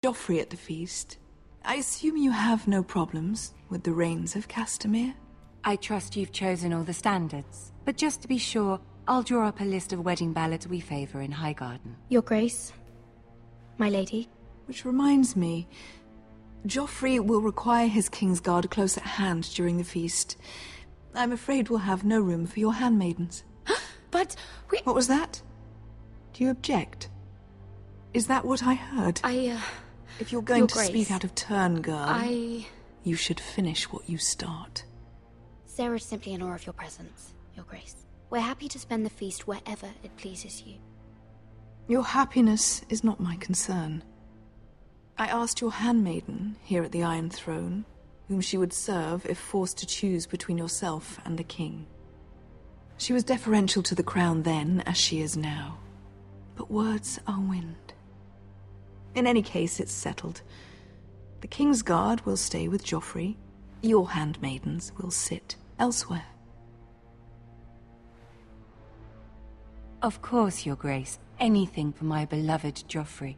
Joffrey at the feast. I assume you have no problems with the reigns of Castamere? I trust you've chosen all the standards. But just to be sure, I'll draw up a list of wedding ballads we favour in Highgarden. Your Grace, my lady. Which reminds me, Joffrey will require his Kingsguard close at hand during the feast. I'm afraid we'll have no room for your handmaidens. But we... What was that? Do you object? Is that what I heard? Your If you're going to Grace, speak out of turn, girl, you should finish what you start. Sarah's simply in awe of your presence, Your Grace. We're happy to spend the feast wherever it pleases you. Your happiness is not my concern. I asked your handmaiden here at the Iron Throne whom she would serve if forced to choose between yourself and the king. She was deferential to the crown then, as she is now. But words are wind. In any case, it's settled. The Kingsguard will stay with Joffrey. Your handmaidens will sit elsewhere. Of course, Your Grace. Anything for my beloved Joffrey.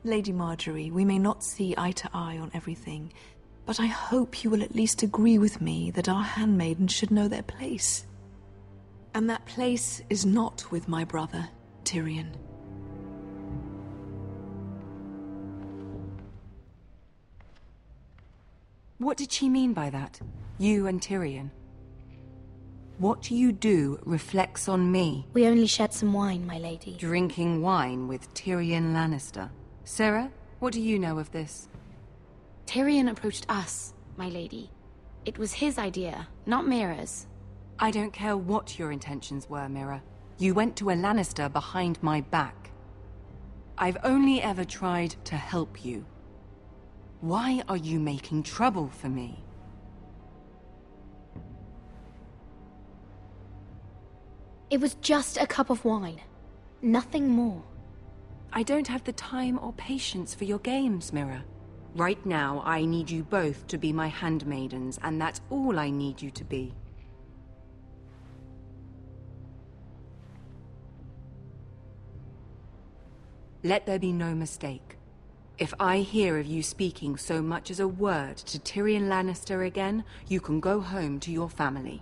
Lady Marjorie, we may not see eye to eye on everything, but I hope you will at least agree with me that our handmaidens should know their place. And that place is not with my brother, Tyrion. What did she mean by that? You and Tyrion? What you do reflects on me. We only shed some wine, my lady. Drinking wine with Tyrion Lannister. Sarah, what do you know of this? Tyrion approached us, my lady. It was his idea, not Mira's. I don't care what your intentions were, Mira. You went to a Lannister behind my back. I've only ever tried to help you. Why are you making trouble for me? It was just a cup of wine. Nothing more. I don't have the time or patience for your games, Mira. Right now, I need you both to be my handmaidens, and that's all I need you to be. Let there be no mistake. If I hear of you speaking so much as a word to Tyrion Lannister again, you can go home to your family.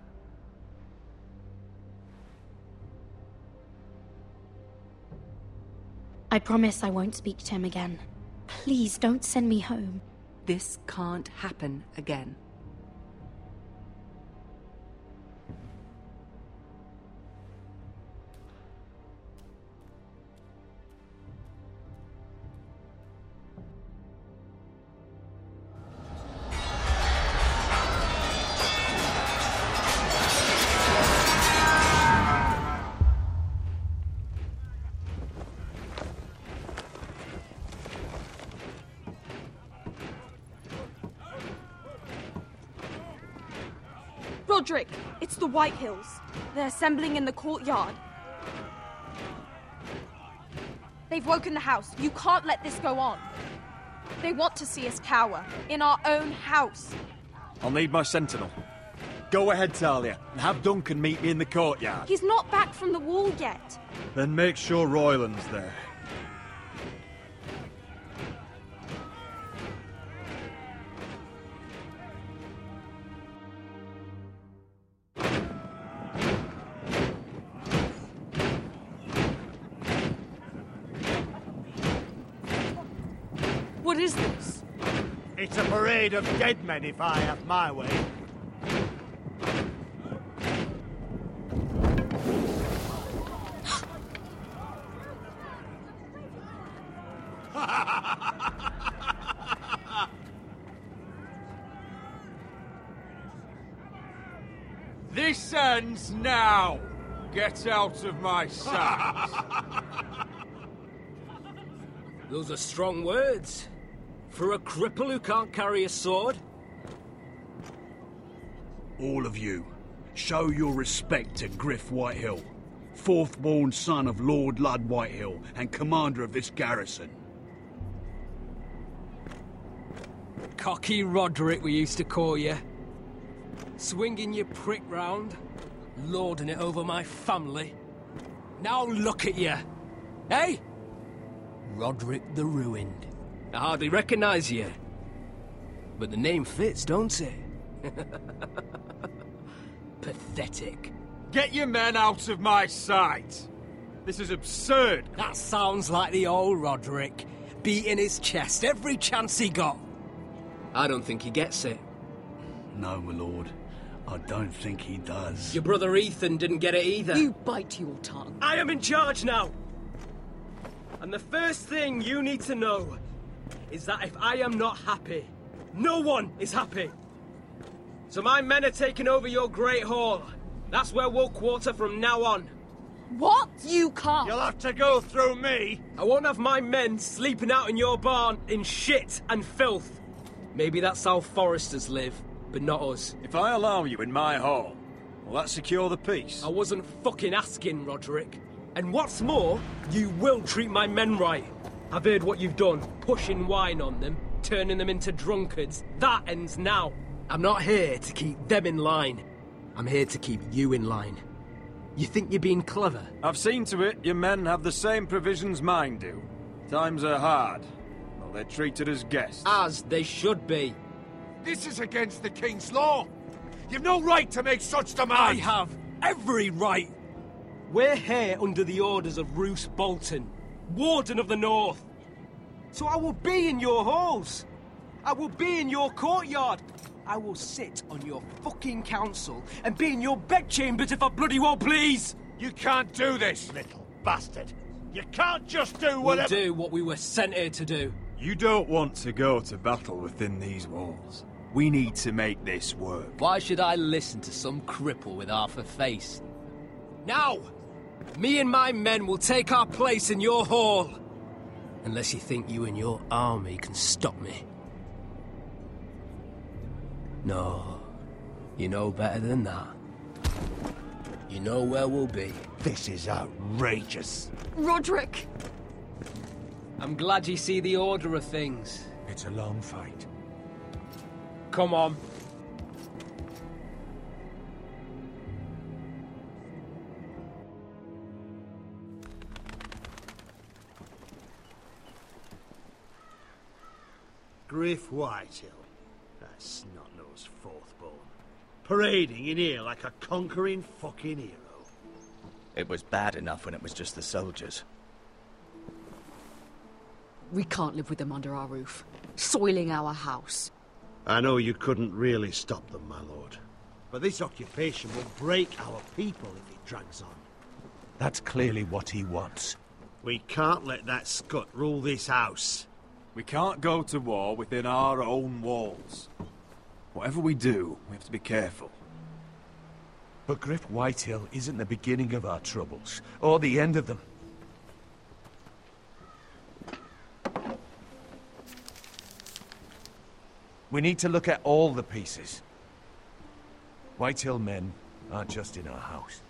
I promise I won't speak to him again. Please don't send me home. This can't happen again. Roderick, it's the White Hills. They're assembling in the courtyard. They've woken the house. You can't let this go on. They want to see us cower in our own house. I'll need my sentinel. Go ahead, Talia, and have Duncan meet me in the courtyard. He's not back from the wall yet. Then make sure Royland's there. What is this? It's a parade of dead men if I have my way. This ends now! Get out of my sight! Those are strong words. For a cripple who can't carry a sword? All of you, show your respect to Griff Whitehill, fourth-born son of Lord Ludd Whitehill and commander of this garrison. Cocky Roderick, we used to call you. Swinging your prick round, lording it over my family. Now look at you. Hey? Roderick the Ruined. I hardly recognise you. But the name fits, don't it? Pathetic. Get your men out of my sight! This is absurd! That sounds like the old Roderick, beating his chest every chance he got. I don't think he gets it. No, my lord. I don't think he does. Your brother Ethan didn't get it either. You bite your tongue. I am in charge now! And the first thing you need to know is that if I am not happy, no one is happy. So my men are taking over your Great Hall. That's where we'll quarter from now on. What? You can't. You'll have to go through me. I won't have my men sleeping out in your barn in shit and filth. Maybe that's how foresters live, but not us. If I allow you in my hall, will that secure the peace? I wasn't fucking asking, Roderick. And what's more, you will treat my men right. I've heard what you've done, pushing wine on them, turning them into drunkards. That ends now. I'm not here to keep them in line. I'm here to keep you in line. You think you're being clever? I've seen to it your men have the same provisions mine do. Times are hard. Well, they're treated as guests. As they should be. This is against the King's law! You've no right to make such I demands! have every right. We're here under the orders of Roose Bolton, Warden of the North. So I will be in your halls. I will be in your courtyard. I will sit on your fucking council and be in your bedchambers if I bloody well please. You can't do this, little bastard. You can't just do whatever... We'll do what we were sent here to do. You don't want to go to battle within these walls. We need to make this work. Why should I listen to some cripple with half a face? Now, me and my men will take our place in your hall. Unless you think you and your army can stop me. No, you know better than that. You know where we'll be. This is outrageous. Roderick! I'm glad you see the order of things. It's a long fight. Come on. Griff Whitehill. That snot-nosed fourth-born. Parading in here like a conquering fucking hero. It was bad enough when it was just the soldiers. We can't live with them under our roof, soiling our house. I know you couldn't really stop them, my lord. But this occupation will break our people if it drags on. That's clearly what he wants. We can't let that scut rule this house. We can't go to war within our own walls. Whatever we do, we have to be careful. But Griff Whitehill isn't the beginning of our troubles, or the end of them. We need to look at all the pieces. Whitehill men aren't just in our house.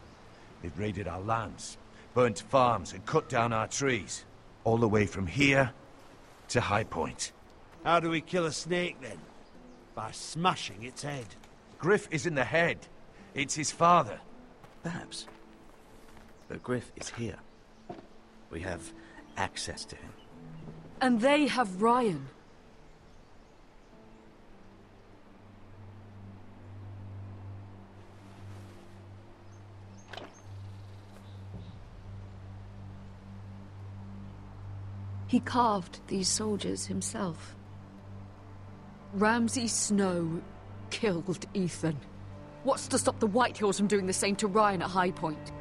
They've raided our lands, burnt farms and cut down our trees. All the way from here to High Point. How do we kill a snake, then? By smashing its head. Griff isn't the head. It's his father. Perhaps. But Griff is here. We have access to him. And they have Ryan. He carved these soldiers himself. Ramsay Snow killed Ethan. What's to stop the Whitehills from doing the same to Ryan at High Point?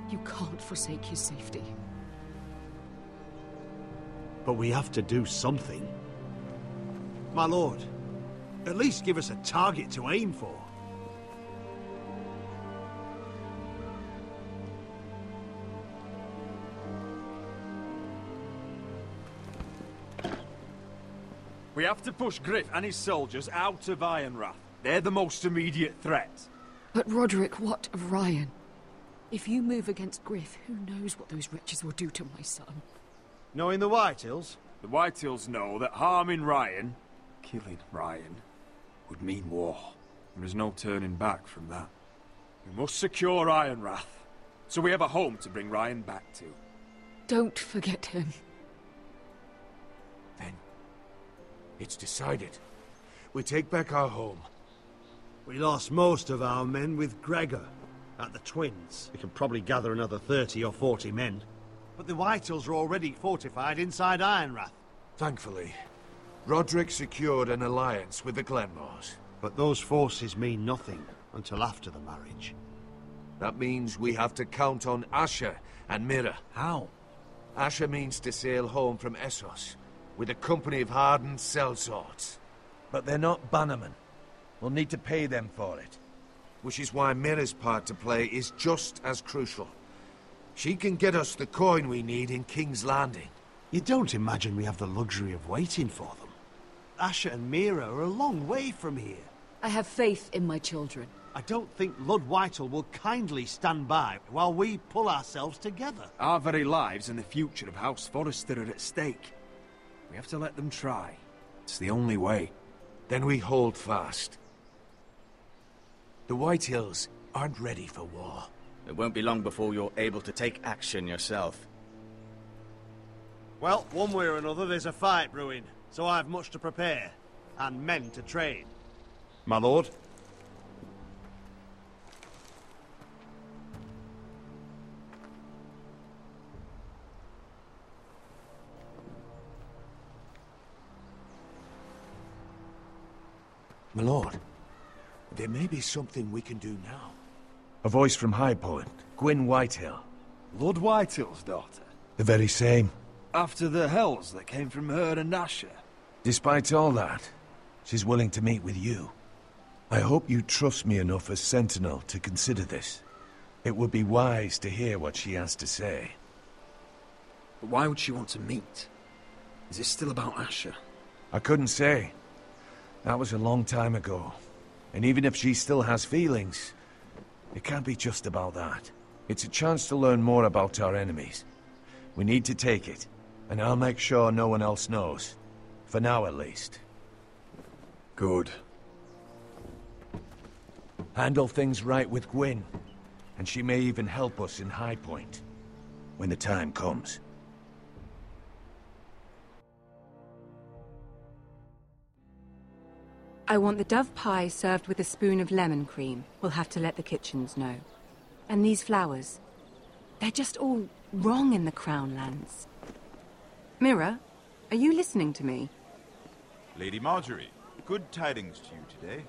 You can't forsake his safety. But we have to do something. My lord, at least give us a target to aim for. We have to push Griff and his soldiers out of Ironrath. They're the most immediate threat. But Roderick, what of Ryan? If you move against Griff, who knows what those wretches will do to my son? Knowing the Whitehills? The Whitehills know that harming Ryan, killing Ryan, would mean war. There is no turning back from that. We must secure Ironrath, so we have a home to bring Ryan back to. Don't forget him. Then, it's decided. We take back our home. We lost most of our men with Gregor at the Twins. We can probably gather another 30 or 40 men. But the Whitehills are already fortified inside Ironrath. Thankfully, Roderick secured an alliance with the Glenmores. But those forces mean nothing until after the marriage. That means we have to count on Asher and Mira. How? Asher means to sail home from Essos with a company of hardened sellswords. But they're not bannermen. We'll need to pay them for it. Which is why Mira's part to play is just as crucial. She can get us the coin we need in King's Landing. You don't imagine we have the luxury of waiting for them? Asher and Mira are a long way from here. I have faith in my children. I don't think Lord Whitehall will kindly stand by while we pull ourselves together. Our very lives and the future of House Forrester are at stake. We have to let them try. It's the only way. Then we hold fast. The Whitehills aren't ready for war. It won't be long before you're able to take action yourself. Well, one way or another, there's a fight brewing, so I've much to prepare, and men to train. My lord? My lord, there may be something we can do now. A voice from High Point, Gwyn Whitehill. Lord Whitehill's daughter? The very same. After the hells that came from her and Asher? Despite all that, she's willing to meet with you. I hope you trust me enough as Sentinel to consider this. It would be wise to hear what she has to say. But why would she want to meet? Is this still about Asher? I couldn't say. That was a long time ago. And even if she still has feelings, it can't be just about that. It's a chance to learn more about our enemies. We need to take it, and I'll make sure no one else knows. For now, at least. Good. Handle things right with Gwyn, and she may even help us in High Point, when the time comes. I want the dove pie served with a spoon of lemon cream. We'll have to let the kitchens know. And these flowers. They're just all wrong in the Crown lands. Mira, are you listening to me? Lady Marjorie, good tidings to you today.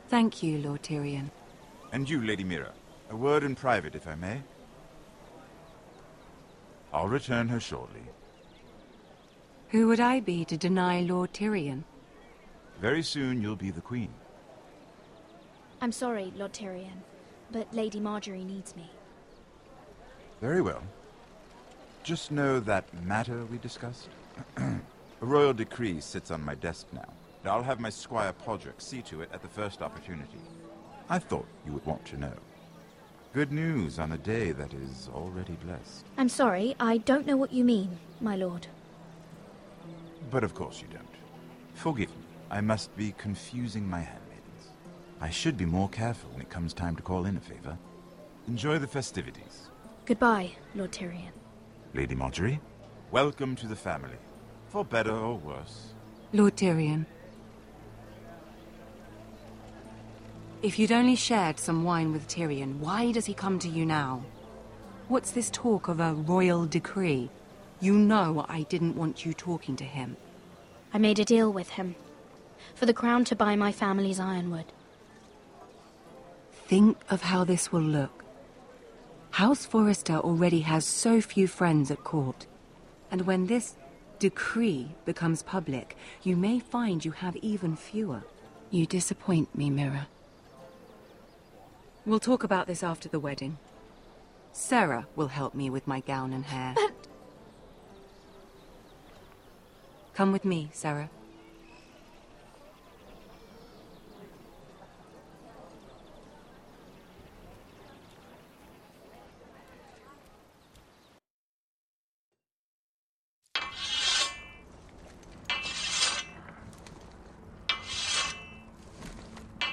Thank you, Lord Tyrion. And you, Lady Mira. A word in private, if I may. I'll return her shortly. Who would I be to deny Lord Tyrion? Very soon you'll be the Queen. I'm sorry, Lord Tyrion, but Lady Marjorie needs me. Very well. Just know that matter we discussed? A royal decree sits on my desk now. And I'll have my Squire Podrick see to it at the first opportunity. I thought you would want to know. Good news on a day that is already blessed. I'm sorry, I don't know what you mean, my lord. But of course you don't. Forgive me. I must be confusing my handmaidens. I should be more careful when it comes time to call in a favor. Enjoy the festivities. Goodbye, Lord Tyrion. Lady Marjorie, welcome to the family. For better or worse. Lord Tyrion. If you'd only shared some wine with Tyrion, why does he come to you now? What's this talk of a royal decree? You know I didn't want you talking to him. I made a deal with him. For the crown to buy my family's ironwood. Think of how this will look. House Forrester already has so few friends at court. And when this decree becomes public, you may find you have even fewer. You disappoint me, Mira. We'll talk about this after the wedding. Sarah will help me with my gown and hair. But... Come with me, Sarah.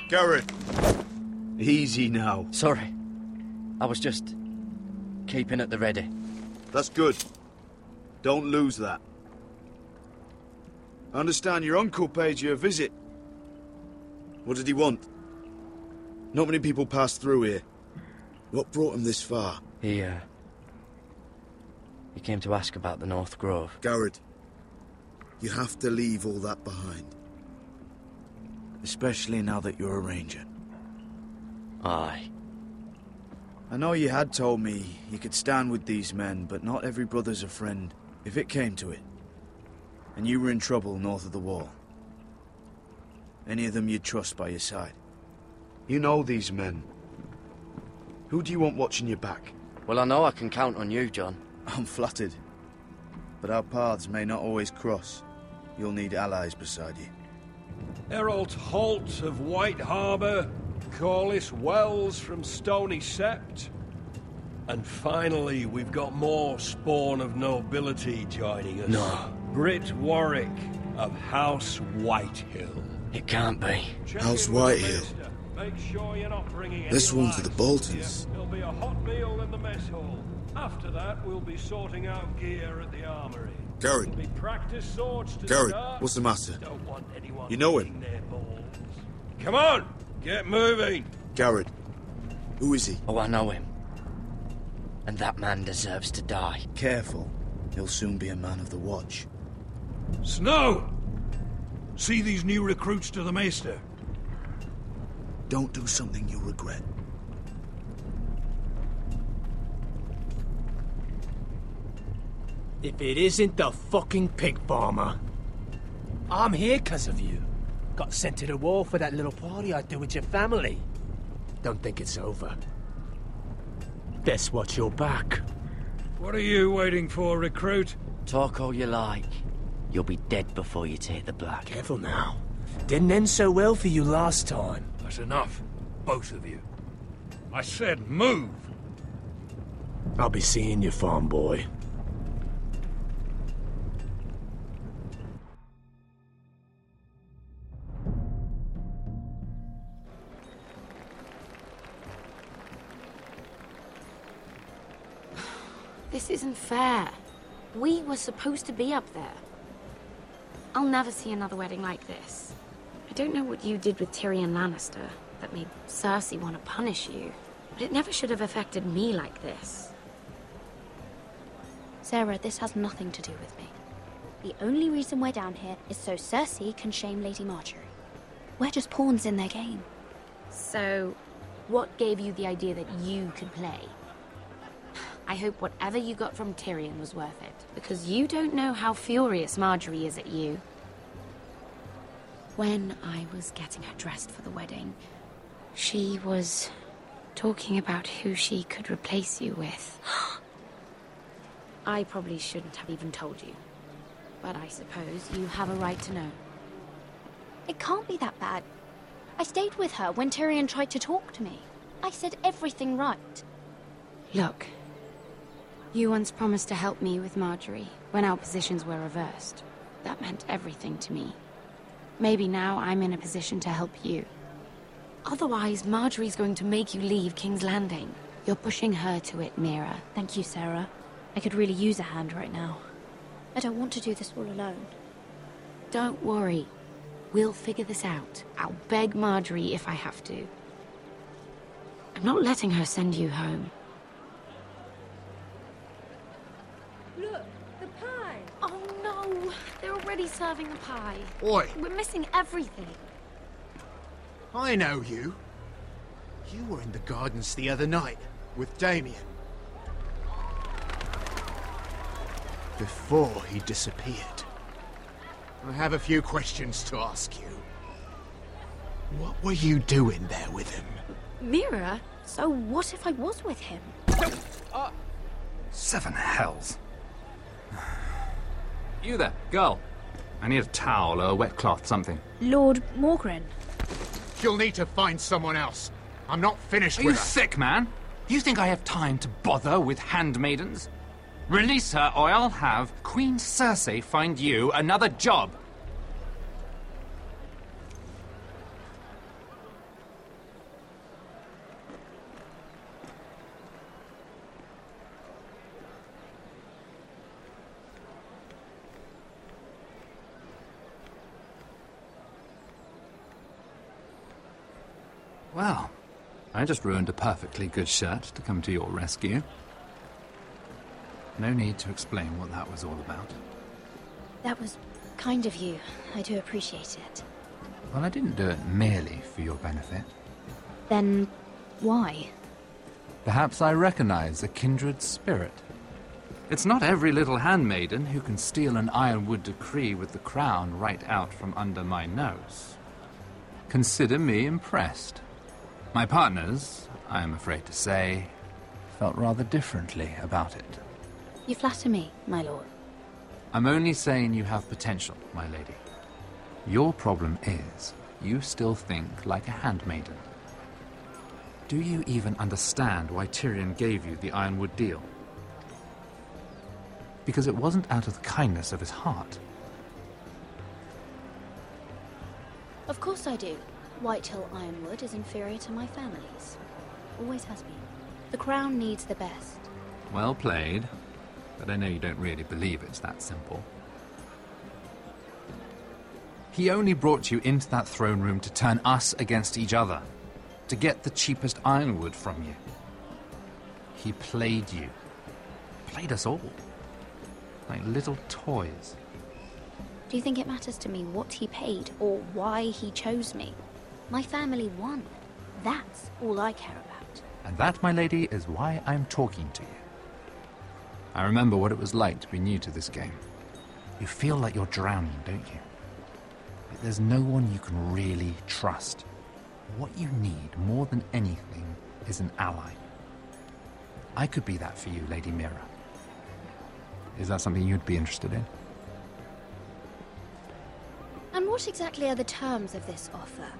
Garrett! Easy now. Sorry. I was just keeping at the ready. That's good. Don't lose that. I understand your uncle paid you a visit. What did he want? Not many people pass through here. What brought him this far? He came to ask about the North Grove. Garrett, you have to leave all that behind. Especially now that you're a ranger. Aye. I know you had told me you could stand with these men, but not every brother's a friend, if it came to it. And you were in trouble north of the wall. Any of them you'd trust by your side. You know these men. Who do you want watching your back? Well, I know I can count on you, John. I'm flattered. But our paths may not always cross. You'll need allies beside you. Herald Holt of White Harbour, Corliss Wells from Stony Sept. And finally, we've got more spawn of nobility joining us. No. Britt Warwick of House Whitehill. It can't be. House Whitehill. Make sure you're not bringing This any one to the Boltons. There'll be a hot meal in the mess hall. After that, we'll be sorting out gear at the armory. Garrett. There'll be practice swords to Garrett, start. what's the matter? Don't want anyone You know him? eating their balls. Come on, get moving. Garrett. Who is he? Oh, I know him. And that man deserves to die. Careful. He'll soon be a man of the watch. Snow! See these new recruits to the Maester? Don't do something you'll regret. If it isn't the fucking pig farmer. I'm here 'cause of you. Got sent to the war for that little party I do with your family. Don't think it's over. Best watch your back. What are you waiting for, recruit? Talk all you like. You'll be dead before you take the black. Careful now. Didn't end so well for you last time. That's enough, both of you. I said move! I'll be seeing you, farm boy. This isn't fair. We were supposed to be up there. I'll never see another wedding like this. I don't know what you did with Tyrion Lannister that made Cersei want to punish you, but it never should have affected me like this. Sarah, this has nothing to do with me. The only reason we're down here is so Cersei can shame Lady Marjorie. We're just pawns in their game. So, what gave you the idea that you could play? I hope whatever you got from Tyrion was worth it, because you don't know how furious Marjorie is at you. When I was getting her dressed for the wedding, she was talking about who she could replace you with. I probably shouldn't have even told you, but I suppose you have a right to know. It can't be that bad. I stayed with her when Tyrion tried to talk to me. I said everything right. Look, you once promised to help me with Marjorie when our positions were reversed. That meant everything to me. Maybe now I'm in a position to help you. Otherwise, Marjorie's going to make you leave King's Landing. You're pushing her to it, Mira. Thank you, Sarah. I could really use a hand right now. I don't want to do this all alone. Don't worry. We'll figure this out. I'll beg Marjorie if I have to. I'm not letting her send you home. Look, the pie! Oh no! They're already serving the pie. Oi! We're missing everything. I know you. You were in the gardens the other night with Damien. Before he disappeared. I have a few questions to ask you. What were you doing there with him? Mira? So what if I was with him? Seven hells. You there, girl. I need a towel or a wet cloth, something. Lord Morgren. You'll need to find someone else. I'm not finished Are with you her. sick, man? You think I have time to bother with handmaidens? Release her, or I'll have Queen Cersei find you another job. Well, I just ruined a perfectly good shirt to come to your rescue. No need to explain what that was all about. That was kind of you. I do appreciate it. Well, I didn't do it merely for your benefit. Then, why? Perhaps I recognize a kindred spirit. It's not every little handmaiden who can steal an ironwood decree with the crown right out from under my nose. Consider me impressed. My partners, I am afraid to say, felt rather differently about it. You flatter me, my lord. I'm only saying you have potential, my lady. Your problem is, you still think like a handmaiden. Do you even understand why Tyrion gave you the ironwood deal? Because it wasn't out of the kindness of his heart. Of course I do. Whitehill Ironwood is inferior to my family's. Always has been. The crown needs the best. Well played, but I know you don't really believe it's that simple. He only brought you into that throne room to turn us against each other, to get the cheapest ironwood from you. He played you. Played us all. Like little toys. Do you think it matters to me what he paid or why he chose me? My family won. That's all I care about. And that, my lady, is why I'm talking to you. I remember what it was like to be new to this game. You feel like you're drowning, don't you? But there's no one you can really trust. What you need more than anything is an ally. I could be that for you, Lady Mira. Is that something you'd be interested in? And what exactly are the terms of this offer?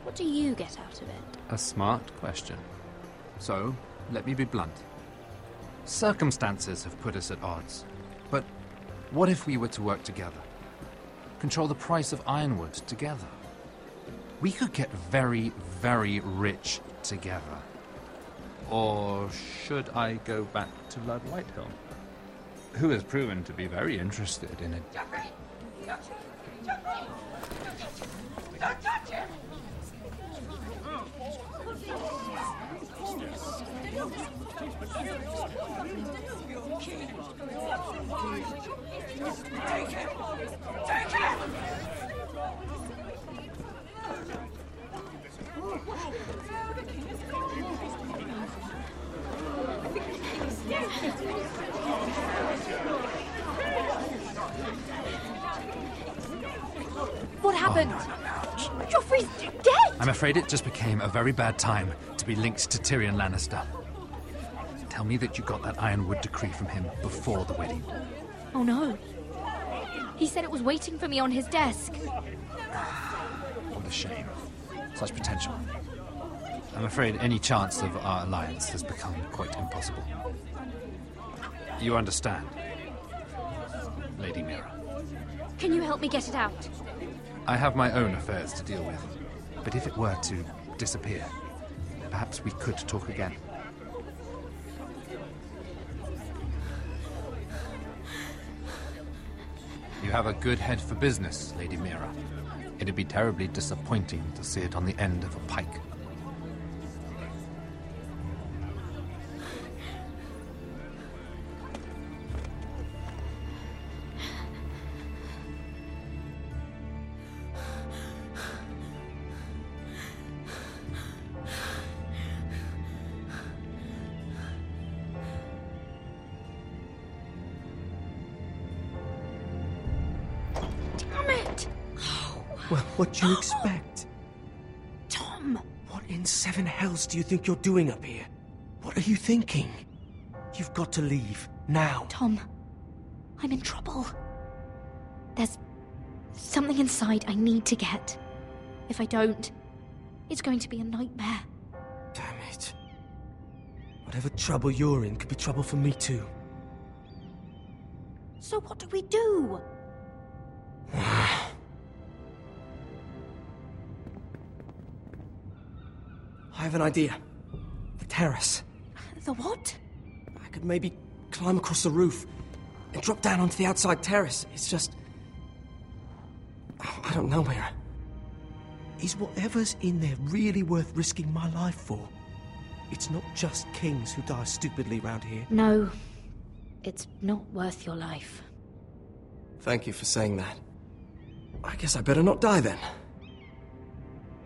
What do you get out of it? A smart question. So, let me be blunt. Circumstances have put us at odds. But what if we were to work together? Control the price of ironwood together? We could get very, very rich together. Or should I go back to Lord Whitehill, who has proven to be very interested in a... Don't touch him! Take him! Take him! What happened? Joffrey's dead! I'm afraid it just became a very bad time to be linked to Tyrion Lannister. Tell me that you got that ironwood decree from him before the wedding. Oh no. He said it was waiting for me on his desk. What a shame. Such potential. I'm afraid any chance of our alliance has become quite impossible. You understand, Lady Mira. Can you help me get it out? I have my own affairs to deal with. But if it were to disappear, perhaps we could talk again. You have a good head for business, Lady Mira. It'd be terribly disappointing to see it on the end of a pike. Well, what do you expect? Tom! What in seven hells do you think you're doing up here? What are you thinking? You've got to leave, now. Tom, I'm in trouble. There's something inside I need to get. If I don't, it's going to be a nightmare. Damn it. Whatever trouble you're in could be trouble for me too. So what do we do? I have an idea. The terrace. The what? I could maybe climb across the roof and drop down onto the outside terrace. It's just... I don't know, Mira. Is whatever's in there really worth risking my life for? It's not just kings who die stupidly round here. No, it's not worth your life. Thank you for saying that. I guess I better not die then.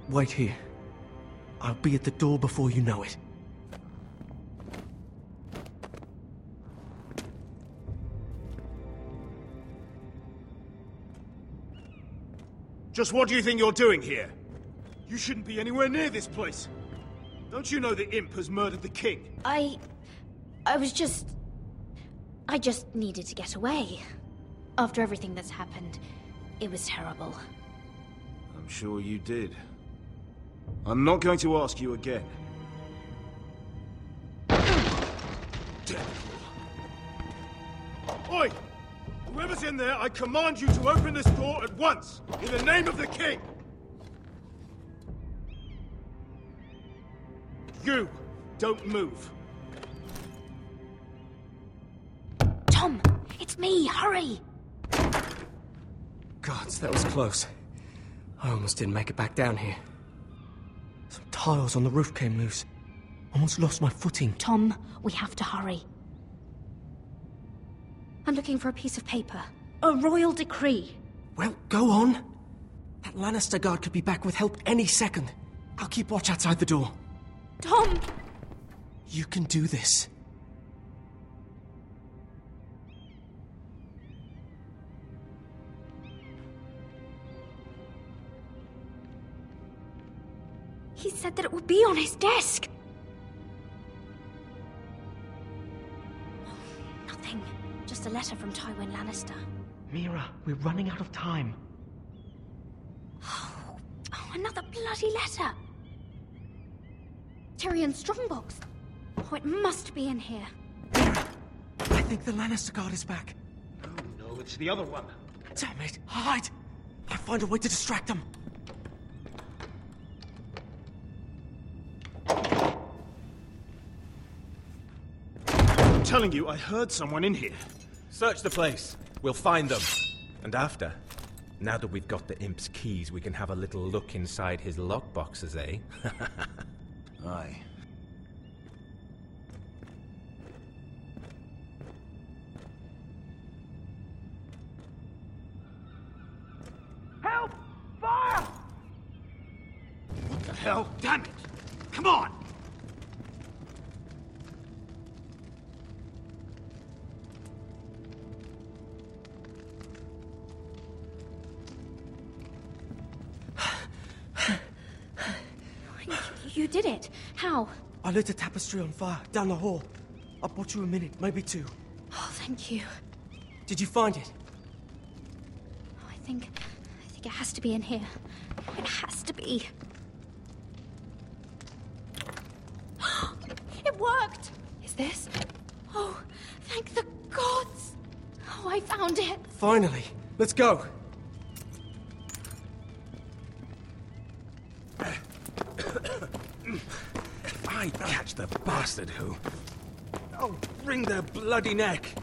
Wait here. I'll be at the door before you know it. Just what do you think you're doing here? You shouldn't be anywhere near this place. Don't you know the imp has murdered the king? I just needed to get away. After everything that's happened, it was terrible. I'm sure you did. I'm not going to ask you again. Oi! Whoever's in there, I command you to open this door at once! In the name of the king! You! Don't move. Tom! It's me! Hurry! Gods, that was close. I almost didn't make it back down here. Some tiles on the roof came loose. Almost lost my footing. Tom, we have to hurry. I'm looking for a piece of paper. A royal decree. Well, go on. That Lannister guard could be back with help any second. I'll keep watch outside the door. Tom! You can do this. He said that it would be on his desk. Nothing. Just a letter from Tywin Lannister. Mira, we're running out of time. Oh, another bloody letter. Tyrion's strongbox. Oh, it must be in here. Mira, I think the Lannister guard is back. No, it's the other one. Damn it, hide! I'll find a way to distract them. I'm telling you, I heard someone in here. Search the place. We'll find them. And after, now that we've got the imp's keys, we can have a little look inside his lockboxes, eh? Aye. Help! Fire! What the hell? Damn it! Come on! You did it. How? I lit a tapestry on fire down the hall. I bought you a minute, maybe two. Oh, thank you. Did you find it? I think it has to be in here. It has to be. It worked! Is this? Oh, thank the gods! Oh, I found it! Finally! Let's go! If I catch the bastard who... I'll wring their bloody neck!